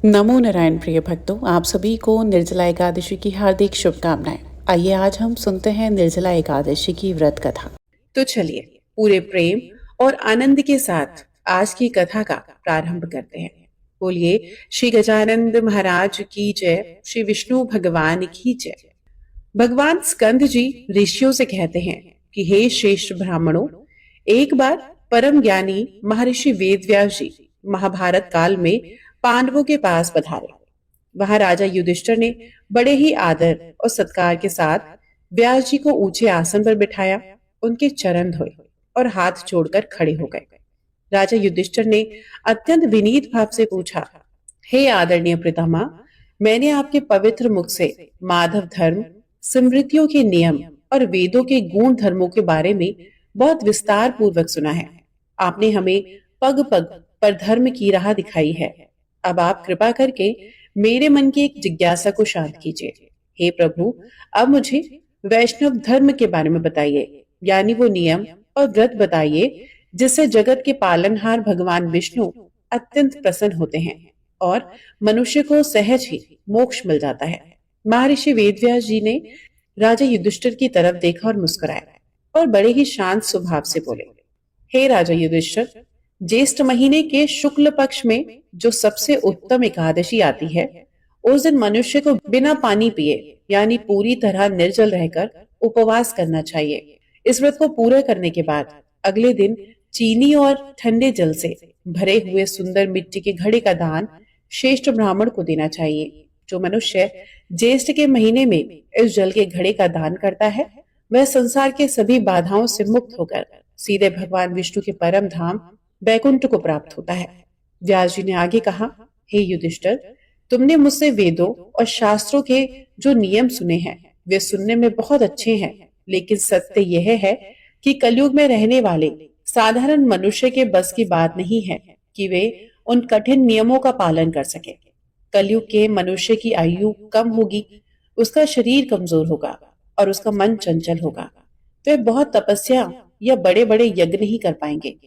नमो नारायण प्रिय भक्तों, आप सभी को निर्जला एकादशी की हार्दिक शुभकामनाएं। आइए आज हम सुनते हैं निर्जला एकादशी की व्रत कथा। तो चलिए पूरे प्रेम और आनंद के साथ आज की कथा का प्रारंभ करते हैं। बोलिए श्री गजानंद महाराज की जय, श्री विष्णु भगवान की जय। भगवान स्कंद जी ऋषियों से कहते हैं कि हे श्रेष्ठ ब्राह्मणों, एक बार परम ज्ञानी महर्षि वेदव्यास जी महाभारत काल में पांडवों के पास पधारे। वहां राजा युधिष्ठिर ने बड़े ही आदर और सत्कार के साथ व्यास जी को ऊंचे आसन पर बिठाया, उनके चरण धोए और हाथ जोड़कर खड़े हो गए। राजा युधिष्ठिर ने अत्यंत विनीत भाव से पूछा, हे आदरणीय पितामह, मैंने आपके पवित्र मुख से माधव धर्म, स्मृतियों के नियम और वेदों के गुण धर्मों के बारे में बहुत विस्तार पूर्वक सुना है। आपने हमें पग पग पर धर्म की राह दिखाई है। अब आप कृपा करके मेरे मन की एक जिज्ञासा को शांत कीजिए। हे प्रभु, अब मुझे वैष्णव धर्म के बारे में बताइए, यानी वो नियम और व्रत बताइए जिससे जगत के पालनहार भगवान विष्णु अत्यंत प्रसन्न होते हैं और मनुष्य को सहज ही मोक्ष मिल जाता है। महर्षि वेदव्यास जी ने राजा युधिष्ठिर की तरफ देखा और मुस्कुराए और बड़े ही शांत स्वभाव से बोले, हे राजा युधिष्ठिर, ज्येष्ठ महीने के शुक्ल पक्ष में जो सबसे उत्तम एकादशी आती है, उस दिन मनुष्य को बिना पानी पिए यानी पूरी तरह निर्जल रहकर उपवास करना चाहिए। इस व्रत को पूरा करने के बाद अगले दिन चीनी और ठंडे जल से भरे हुए सुंदर मिट्टी के घड़े का दान श्रेष्ठ ब्राह्मण को देना चाहिए। जो मनुष्य ज्येष्ठ के महीने में इस जल के घड़े का दान करता है, वह संसार के सभी बाधाओं से मुक्त होकर सीधे भगवान विष्णु के परम धाम वैकुंठ को प्राप्त होता है। व्यास जी ने आगे कहा, हे युधिष्ठिर, तुमने मुझसे वेदों और शास्त्रों के जो नियम सुने हैं वे सुनने में बहुत अच्छे हैं, लेकिन सत्य यह है कि कलयुग में रहने वाले साधारण मनुष्य के बस की बात नहीं है कि वे उन कठिन नियमों का पालन कर सके। कलयुग के मनुष्य की आयु कम होगी, उसका शरीर कमजोर होगा और उसका मन चंचल होगा। वे बहुत तपस्या या बड़े बड़े यज्ञ नहीं कर पाएंगे।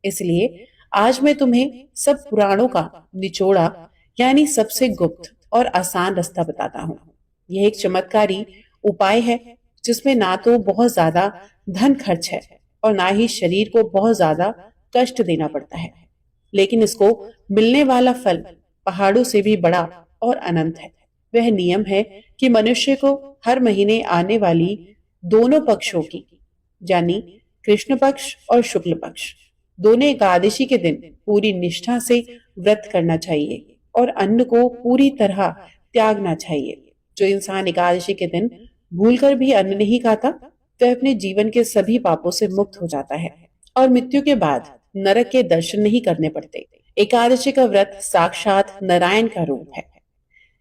इसलिए आज मैं तुम्हें सब पुराणों का निचोड़ा यानी सबसे गुप्त और आसान रास्ता बताता हूँ। यह एक चमत्कारी उपाय है जिसमें ना तो बहुत ज्यादा धन खर्च है और ना ही शरीर को बहुत ज्यादा कष्ट देना पड़ता है, लेकिन इसको मिलने वाला फल पहाड़ों से भी बड़ा और अनंत है। वह नियम है कि मनुष्य को हर महीने आने वाली दोनों पक्षों की यानी कृष्ण पक्ष और शुक्ल पक्ष दोनों एकादशी के दिन पूरी निष्ठा से व्रत करना चाहिए और अन्न को पूरी तरह त्यागना चाहिए। जो इंसान एकादशी के दिन भूलकर भी अन्न नहीं खाता, वह अपने जीवन के सभी पापों से मुक्त हो जाता है और मृत्यु के बाद नरक के दर्शन नहीं करने पड़ते। एकादशी का व्रत साक्षात नारायण का रूप है।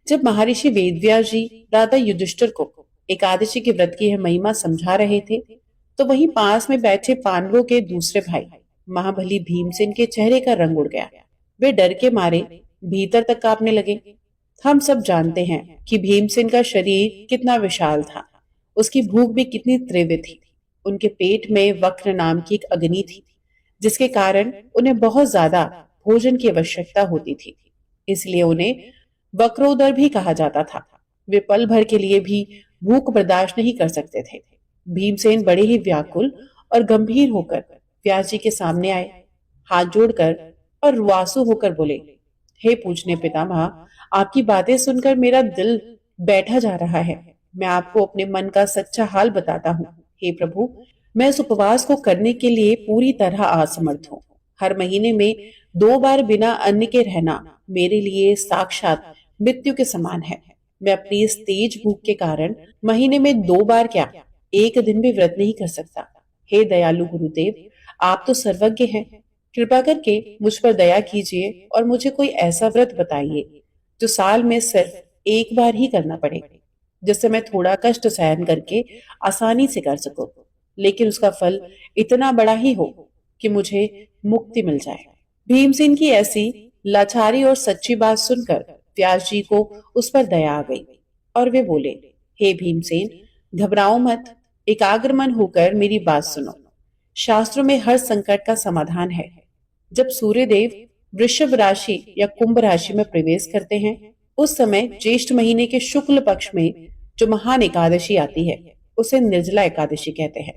जब महर्षि वेदव्यास जी राजा युधिष्ठिर को एकादशी के व्रत की यह महिमा समझा रहे थे, तो वहीं पास में बैठे पांडवों के दूसरे भाई महाबली भीमसेन के चेहरे का रंग उड़ गया। वे डर के मारे भीतर तक कांपने लगे। हम सब जानते हैं कि भीमसेन का शरीर कितना विशाल था, उसकी भूख भी कितनी तीव्र थी। उनके पेट में वक्र नाम की एक अग्नि थी, जिसके कारण उन्हें बहुत ज्यादा भोजन की आवश्यकता होती थी। इसलिए उन्हें वक्रोदर भी कहा जाता था। वे पल भर के लिए भी भूख बर्दाश्त नहीं कर सकते थे। भीमसेन बड़े ही व्याकुल और गंभीर होकर व्यास जी के सामने आए, हाथ जोड़कर और रुआंसू होकर बोले, हे पूजनीय पितामह, आपकी बातें सुनकर मेरा दिल बैठा जा रहा है। मैं आपको अपने मन का सच्चा हाल बताता हूँ। हे प्रभु, मैं इस उपवास को करने के लिए पूरी तरह असमर्थ हूँ। हर महीने में 2 बार बिना अन्न के रहना मेरे लिए साक्षात मृत्यु के समान है। मैं अपनी इस तेज भूख के कारण महीने में 2 बार क्या, एक दिन भी व्रत नहीं कर सकता। हे दयालु गुरुदेव, आप तो सर्वज्ञ हैं। कृपा करके मुझ पर दया कीजिए और मुझे कोई ऐसा व्रत बताइए जो साल में सिर्फ एक बार ही करना पड़े, जिससे मैं थोड़ा कष्ट सहन करके आसानी से कर सकूं, लेकिन उसका फल इतना बड़ा ही हो कि मुझे मुक्ति मिल जाए। भीमसेन की ऐसी लाचारी और सच्ची बात सुनकर व्यास जी को उस पर दया आ गई और वे बोले, हे भीमसेन, घबराओ मत, एकाग्र मन होकर मेरी बात सुनो। शास्त्रों में हर संकट का समाधान है। जब सूर्य देव वृषभ राशि या कुंभ राशि में प्रवेश करते हैं, उस समय ज्येष्ठ महीने के शुक्ल पक्ष में जो महान एकादशी आती है, उसे निर्जला एकादशी कहते हैं।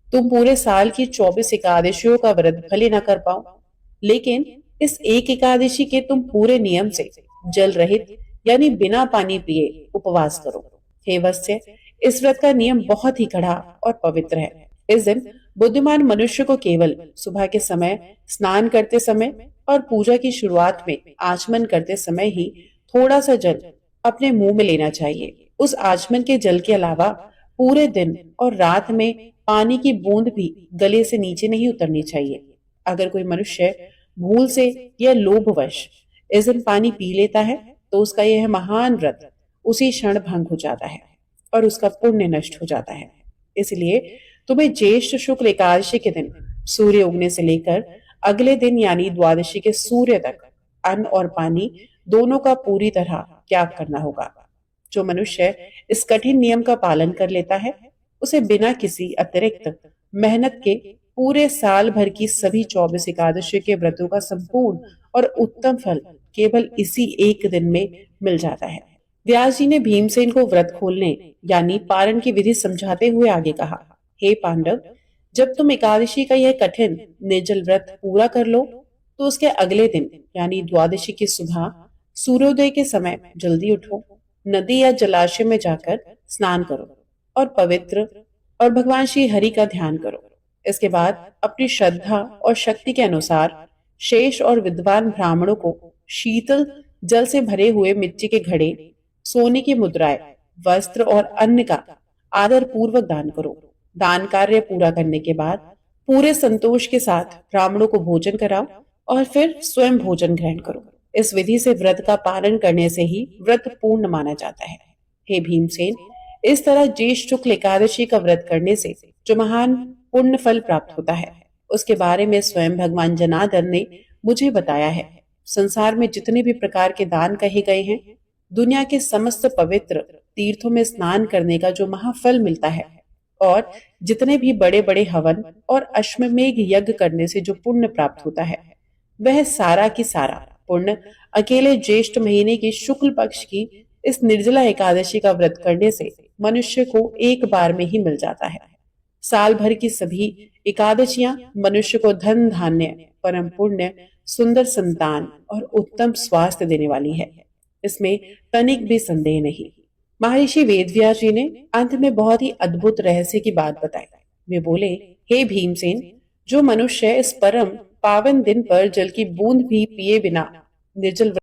तुम पूरे साल की 24 एकादशियों का व्रत भले न कर पाओ, लेकिन इस एक एकादशी के तुम पूरे नियम से जल रहित यानी बिना पानी पिए उपवास करो। हे वत्स्य, इस व्रत का नियम बहुत ही कड़ा और पवित्र है। इस दिन बुद्धिमान मनुष्य को केवल सुबह के समय, स्नान करते समय और पूजा की शुरुआत में आचमन करते समय ही थोड़ा सा जल अपने मुंह में लेना चाहिए। उस आचमन के जल के अलावा पूरे दिन और रात में पानी की बूंद भी गले से नीचे नहीं उतरनी चाहिए। अगर कोई मनुष्य भूल से या लोभवश इस दिन पानी पी लेता है, तो उसका यह महान व्रत उसी क्षण भंग हो जाता है और उसका पुण्य नष्ट हो जाता है। इसलिए तुम्हें ज्येष्ठ शुक्ल एकादशी के दिन सूर्य उगने से लेकर अगले दिन यानी द्वादशी के सूर्य तक अन्न और पानी दोनों का पूरी तरह त्याग करना होगा। जो मनुष्य इस कठिन नियम का पालन कर लेता है, उसे बिना किसी अतिरिक्त मेहनत के पूरे साल भर की सभी 24 एकादशी के व्रतों का संपूर्ण और उत्तम फल केवल इसी एक दिन में मिल जाता है। व्यास जी ने भीमसेन को व्रत खोलने यानी पारण की विधि समझाते हुए आगे कहा, हे पांडव, जब तुम एकादशी का यह कठिन निर्जल व्रत पूरा कर लो, तो उसके अगले दिन यानी द्वादशी की सुबह सूर्योदय के समय जल्दी उठो, नदी या जलाशय में जाकर स्नान करो और पवित्र और भगवान श्री हरि का ध्यान करो। इसके बाद अपनी श्रद्धा और शक्ति के अनुसार शेष और विद्वान ब्राह्मणों को शीतल जल से भरे हुए मिट्टी के घड़े, सोने की मुद्राएं, वस्त्र और अन्न का आदर पूर्वक दान करो। दान कार्य पूरा करने के बाद पूरे संतोष के साथ ब्राह्मणों को भोजन कराओ और फिर स्वयं भोजन ग्रहण करो। इस विधि से व्रत का पालन करने से ही व्रत पूर्ण माना जाता है। हे भीमसेन, इस तरह ज्येष्ठ शुक्ल एकादशी का व्रत करने से जो महान पुण्य फल प्राप्त होता है, उसके बारे में स्वयं भगवान जनार्दन ने मुझे बताया है। संसार में जितने भी प्रकार के दान कहे गए हैं, दुनिया के समस्त पवित्र तीर्थों में स्नान करने का जो महाफल मिलता है और जितने भी बड़े बड़े हवन और अश्वमेध यज्ञ करने से जो पुण्य प्राप्त होता है, वह सारा की सारा पुण्य अकेले ज्येष्ठ महीने की शुक्ल पक्ष की इस निर्जला एकादशी का व्रत करने से मनुष्य को एक बार में ही मिल जाता है। साल भर की सभी एकादशियां मनुष्य को धन धान्य, परम पुण्य, सुंदर संतान और उत्तम स्वास्थ्य देने वाली है। इसमें तनिक भी संदेह नहीं। महर्षि वेदव्यास जी ने अंत में बहुत ही अद्भुत रहस्य की बात बताई। वे बोले, हे भीमसेन, जो मनुष्य इस परम पावन दिन पर जल की बूंद भी पिए बिना निर्जल